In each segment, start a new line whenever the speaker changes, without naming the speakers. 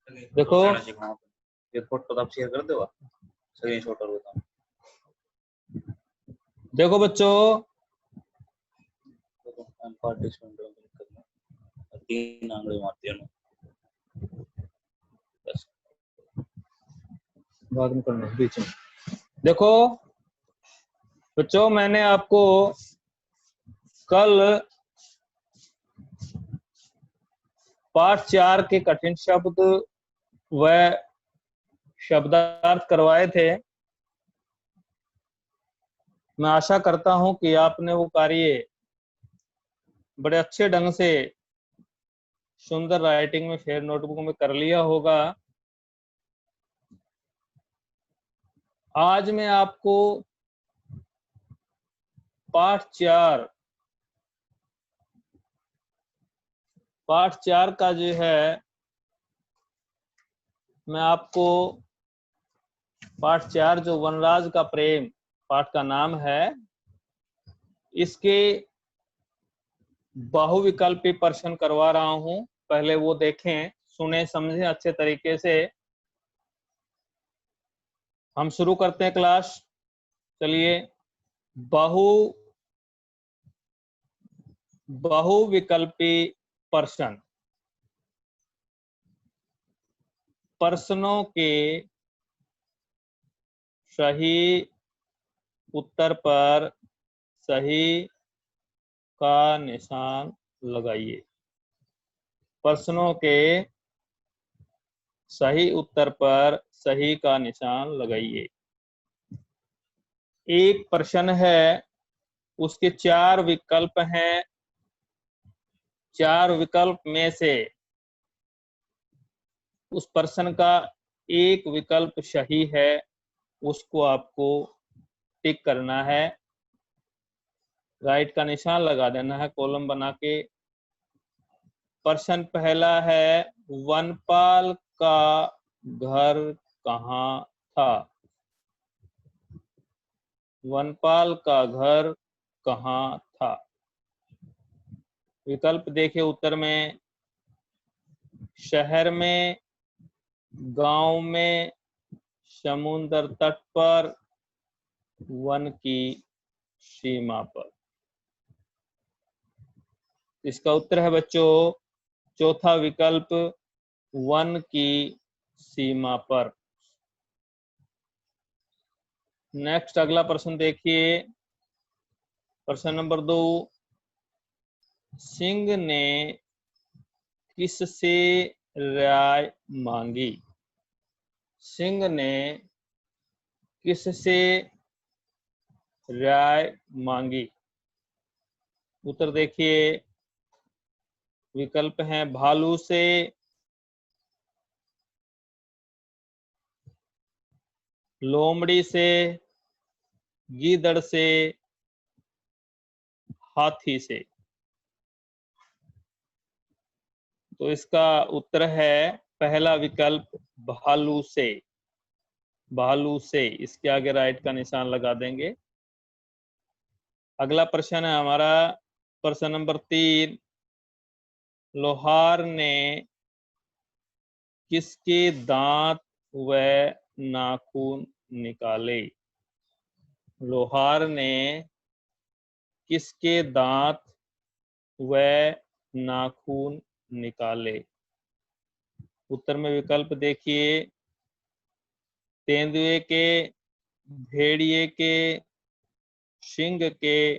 देखो
ये फोटो आप शेयर कर दो स्क्रीनशॉट और बताओ।
देखो बच्चों,
पार्टिसिपेंट 3 आंगली मारती है ना, बस
बाद में करना बीच में। देखो बच्चों, मैंने आपको कल पाठ 4 के कठिन शब्द व शब्दार्थ करवाए थे। मैं आशा करता हूं कि आपने वो कार्य बड़े अच्छे ढंग से सुंदर राइटिंग में फेयर नोटबुक में कर लिया होगा। आज मैं आपको पाठ 4 का जो है, मैं आपको पाठ 4 जो वनराज का प्रेम पाठ का नाम है, इसके बहुविकल्पी प्रश्न करवा रहा हूं। पहले वो देखें, सुने समझें अच्छे तरीके से। हम शुरू करते हैं क्लास। चलिए, बहुविकल्पी प्रश्न। प्रश्नों के सही उत्तर पर सही का निशान लगाइए। प्रश्नों के सही उत्तर पर सही का निशान लगाइए। एक प्रश्न है, उसके 4 विकल्प हैं। 4 विकल्प में से उस प्रश्न का एक विकल्प सही है, उसको आपको टिक करना है, राइट का निशान लगा देना है कॉलम बना के। प्रश्न पहला है, वनपाल का घर कहाँ था? वनपाल का घर कहाँ था? विकल्प देखिए उत्तर में, शहर में, गांव में, समुद्र तट पर, वन की सीमा पर। इसका उत्तर है बच्चों चौथा विकल्प, वन की सीमा पर। नेक्स्ट अगला प्रश्न देखिए, प्रश्न नंबर 2, सिंह ने किससे राय मांगी? सिंह ने किससे राय मांगी? उत्तर देखिए, विकल्प हैं भालू से, लोमड़ी से, गीदड़ से, हाथी से। तो इसका उत्तर है पहला विकल्प, भालू से। भालू से, इसके आगे राइट का निशान लगा देंगे। अगला प्रश्न है हमारा प्रश्न नंबर 3, लोहार ने किसके दांत व नाखून निकाले? लोहार ने किसके दांत व नाखून निकाले? उत्तर में विकल्प देखिए, तेंदुए के, भेड़िए के, सिंह के,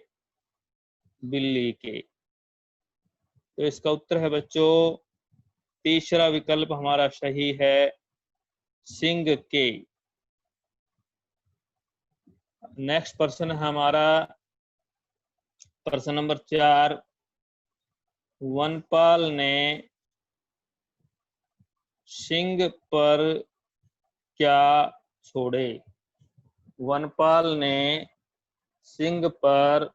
बिल्ली के। तो इसका उत्तर है बच्चों तीसरा विकल्प हमारा सही है, सिंह के। नेक्स्ट प्रश्न है हमारा प्रश्न नंबर 4, वनपाल ने सिंह पर क्या छोड़े? वनपाल ने सिंह पर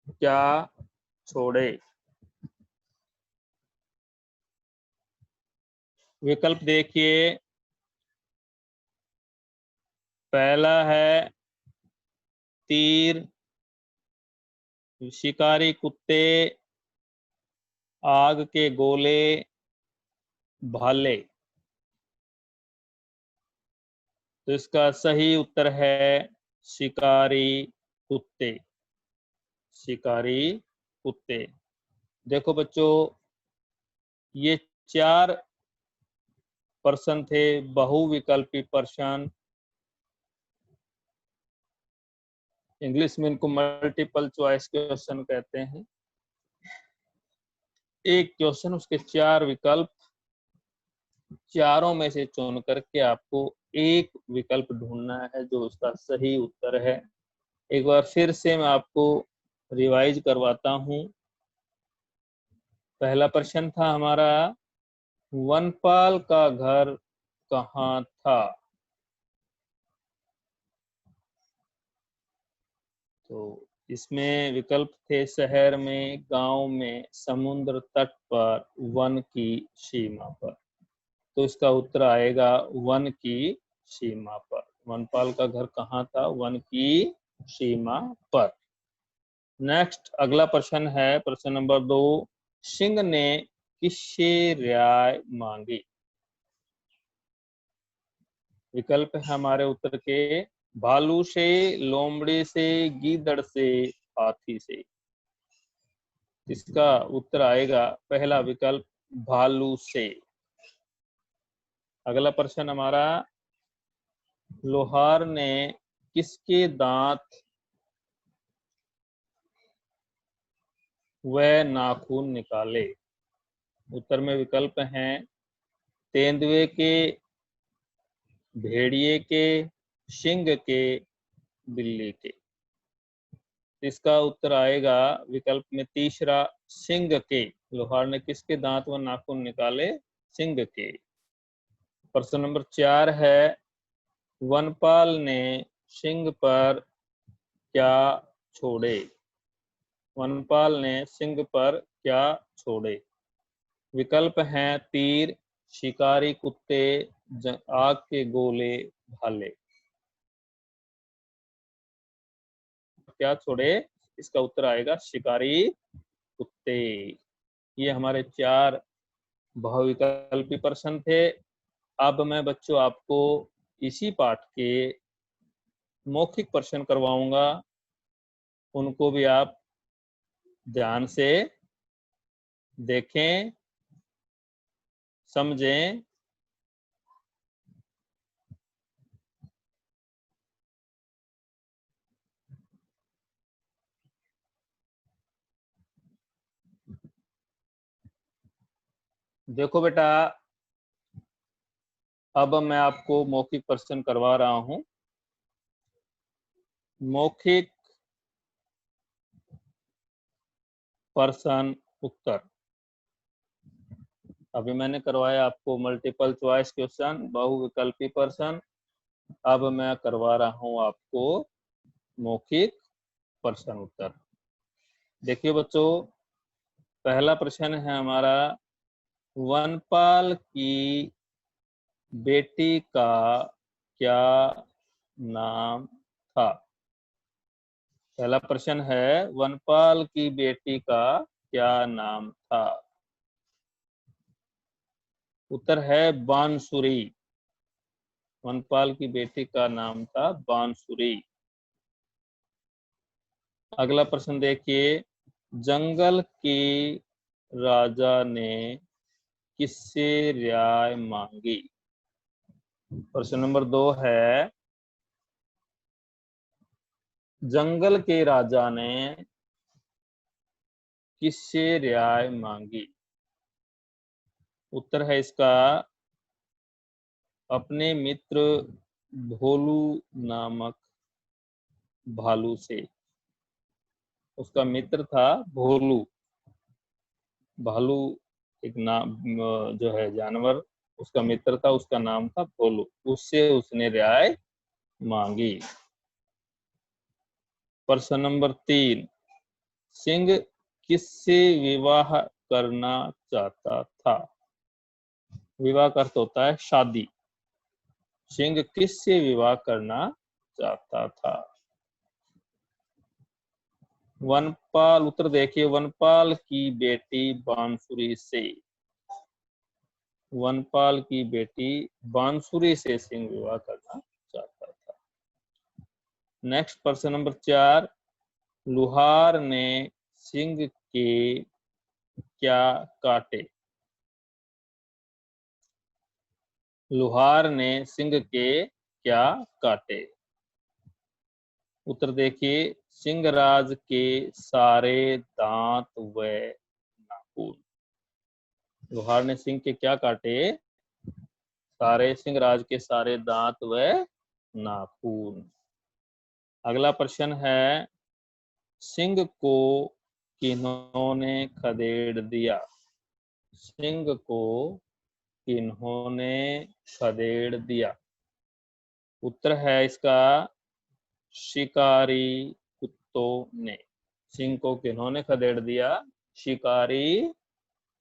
क्या छोड़े? विकल्प देखिए, पहला है तीर, शिकारी कुत्ते, आग के गोले, भाले। तो इसका सही उत्तर है शिकारी कुत्ते। शिकारी कुत्ते। देखो बच्चों, ये 4 प्रश्न थे बहुविकल्पी प्रश्न। इंग्लिश में इनको मल्टीपल चॉइस क्वेश्चन कहते हैं। एक क्वेश्चन, उसके 4 विकल्प, चारों में से चुन करके आपको एक विकल्प ढूंढना है जो उसका सही उत्तर है। एक बार फिर से मैं आपको रिवाइज करवाता हूं। पहला प्रश्न था हमारा, वनपाल का घर कहाँ था? तो इसमें विकल्प थे शहर में, गांव में, समुद्र तट पर, वन की सीमा पर। तो इसका उत्तर आएगा वन की सीमा पर। वनपाल का घर कहाँ था? वन की सीमा पर। नेक्स्ट अगला प्रश्न है, प्रश्न नंबर 2, सिंह ने किससे रियाय मांगी? विकल्प है हमारे उत्तर के, भालू से, लोमड़ी से, गीदड़ से, हाथी से। इसका उत्तर आएगा पहला विकल्प, भालू से। अगला प्रश्न हमारा, लोहार ने किसके दांत व नाखून निकाले? उत्तर में विकल्प हैं, तेंदुए के, भेड़िए के, सिंह के, बिल्ली के। इसका उत्तर आएगा विकल्प में तीसरा, सिंह के। लोहार ने किसके दांत व नाखून निकाले? सिंह के। प्रश्न नंबर 4 है, वनपाल ने सिंह पर क्या छोड़े? वनपाल ने सिंह पर क्या छोड़े? विकल्प हैं, तीर, शिकारी कुत्ते, आग के गोले, भाले। क्या छोड़े? इसका उत्तर आएगा शिकारी कुत्ते। ये हमारे 4 बहुविकल्पी प्रश्न थे। अब मैं बच्चों आपको इसी पाठ के मौखिक प्रश्न करवाऊंगा, उनको भी आप ध्यान से देखें, समझें। देखो बेटा, अब मैं आपको मौखिक प्रश्न करवा रहा हूं। मौखिक प्रश्न उत्तर। अभी मैंने करवाया आपको मल्टीपल चॉइस क्वेश्चन, बहुविकल्पी प्रश्न। अब मैं करवा रहा हूं आपको मौखिक प्रश्न उत्तर। देखिए बच्चों, पहला प्रश्न है हमारा, वनपाल की बेटी का क्या नाम था? पहला प्रश्न है, वनपाल की बेटी का क्या नाम था? उत्तर है बांसुरी। वनपाल की बेटी का नाम था बांसुरी। अगला प्रश्न देखिए, जंगल के राजा ने किससे रियाय मांगी? प्रश्न नंबर 2 है, जंगल के राजा ने किससे रियाय मांगी? उत्तर है इसका, अपने मित्र भोलू नामक भालू से। उसका मित्र था भोलू। भालू एक नाम जो है जानवर, उसका मित्र था, उसका नाम था भोलू। उससे उसने रियाय मांगी। प्रश्न नंबर 3, सिंह किससे विवाह करना चाहता था? विवाह का अर्थ होता है शादी। सिंह किससे विवाह करना चाहता था? वनपाल, उत्तर देखिए, वनपाल की बेटी बांसुरी से। वनपाल की बेटी बांसुरी से सिंह विवाह करना नेक्स्ट प्रश्न नंबर 4, लुहार ने सिंह के क्या काटे? लुहार ने सिंह के क्या काटे? उत्तर देखिए, सिंहराज के सारे दांत व नाखून। लुहार ने सिंह के क्या काटे? सारे सिंहराज के सारे दांत व नाखून। अगला प्रश्न है, सिंह को किन्होंने खदेड़ दिया? सिंह को किन्होंने खदेड़ दिया? उत्तर है इसका, शिकारी कुत्तों ने। सिंह को किन्होंने खदेड़ दिया? शिकारी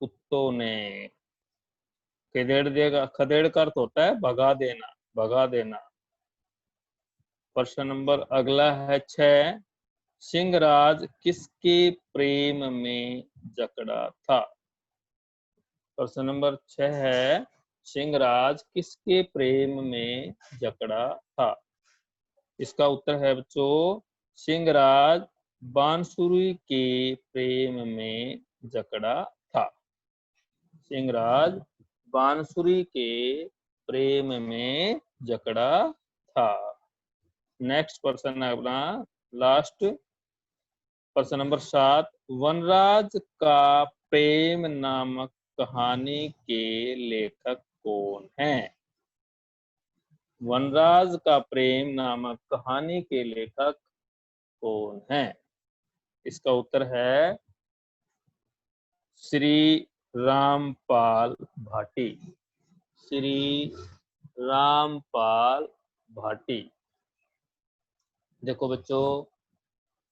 कुत्तों ने। खदेड़ देगा, खदेड़ का अर्थ होता है भगा देना, भगा देना। प्रश्न नंबर अगला है 6, सिंहराज किसके प्रेम में जकड़ा था? प्रश्न नंबर 6 है, सिंहराज किसके प्रेम में जकड़ा था? इसका उत्तर है बच्चों, सिंहराज बांसुरी के प्रेम में जकड़ा था। सिंहराज बांसुरी के प्रेम में जकड़ा था। नेक्स्ट प्रश्न है अपना लास्ट, प्रश्न नंबर 7, वनराज का प्रेम नामक कहानी के लेखक कौन है? वनराज का प्रेम नामक कहानी के लेखक कौन है? इसका उत्तर है श्री रामपाल भाटी। श्री रामपाल भाटी। देखो बच्चों,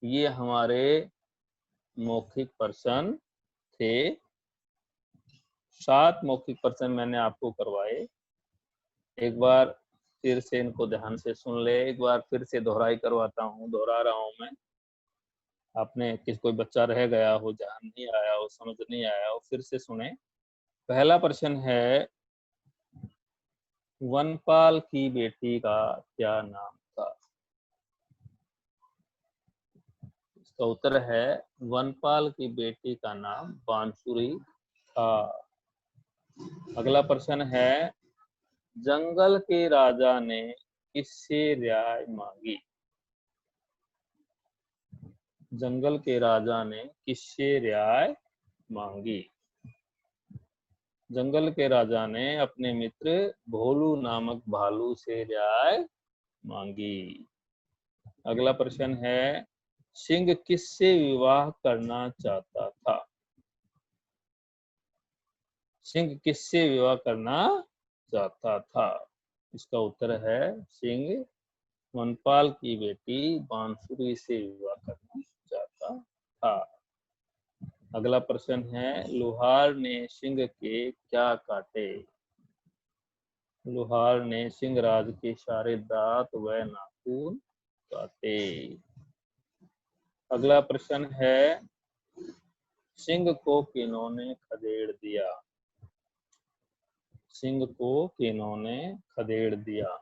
ये हमारे मौखिक प्रश्न थे। 7 मौखिक प्रश्न मैंने आपको करवाए। एक बार फिर से इनको ध्यान से सुन ले, एक बार फिर से दोहराई करवाता हूँ, दोहरा रहा हूँ मैं। आपने कोई बच्चा रह गया हो, ध्यान नहीं आया हो, समझ नहीं आया हो, फिर से सुने। पहला प्रश्न है, वनपाल की बेटी का क्या नाम था? इसका उत्तर है, वनपाल की बेटी का नाम बांसुरी था। अगला प्रश्न है, जंगल के राजा ने किससे रियाय मांगी? जंगल के राजा ने किससे रियाय मांगी? जंगल के राजा ने अपने मित्र भोलू नामक भालू से रियाय मांगी। अगला प्रश्न है, सिंह किससे विवाह करना चाहता था? सिंह किससे विवाह करना चाहता था? इसका उत्तर है, सिंह वनपाल की बेटी बांसुरी से विवाह करना चाहता था। अगला प्रश्न है, लुहार ने सिंह के क्या काटे? लुहार ने सिंहराज के सारे दांत व नाखून काटे। अगला प्रश्न है, सिंह को किन्होंने खदेड़ दिया? सिंह को किन्होंने खदेड़ दिया?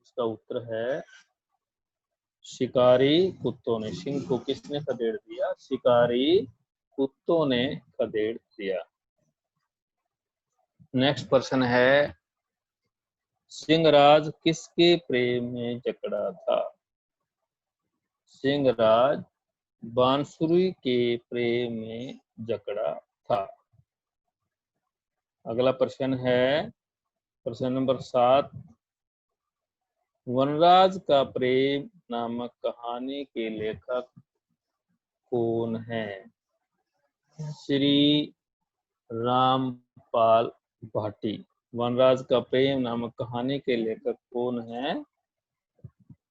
इसका उत्तर है, शिकारी कुत्तों ने। सिंह को किसने खदेड़ दिया? शिकारी कुत्तों ने खदेड़ दिया। नेक्स्ट प्रश्न है, सिंहराज किसके प्रेम में जकड़ा था? सिंहराज बांसुरी के प्रेम में जकड़ा था। अगला प्रश्न है, प्रश्न नंबर 7, वनराज का प्रेम नामक कहानी के लेखक कौन है? श्री रामपाल भाटी। वनराज का प्रेम नामक कहानी के लेखक कौन है?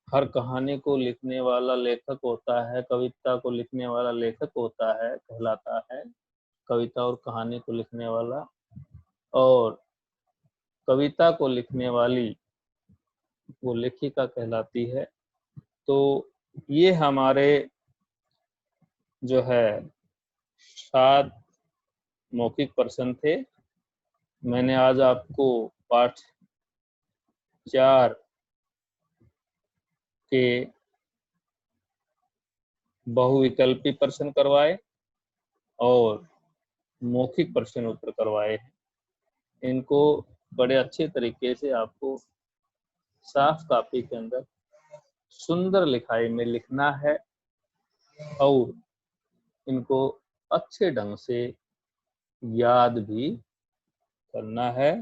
हर कहानी को लिखने वाला लेखक होता है, कविता को लिखने वाला लेखक होता है, कहलाता है। कविता और कहानी को लिखने वाला, और कविता को लिखने वाली वो लेखिका कहलाती है। तो ये हमारे जो है 7 मौखिक प्रश्न थे। मैंने आज आपको पाठ 4 के बहुविकल्पी प्रश्न करवाए और मौखिक प्रश्न उत्तर करवाए हैं। इनको बड़े अच्छे तरीके से आपको साफ कॉपी के अंदर सुंदर लिखाई में लिखना है और इनको अच्छे ढंग से याद भी करना है।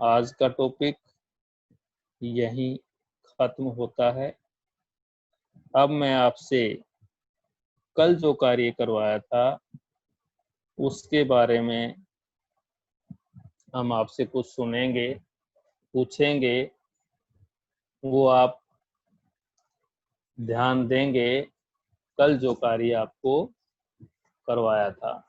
आज का टॉपिक यहीं खत्म होता है। अब मैं आपसे कल जो कार्य करवाया था उसके बारे में हम आपसे कुछ सुनेंगे, पूछेंगे, वो आप ध्यान देंगे। कल जो कार्य आपको करवाया था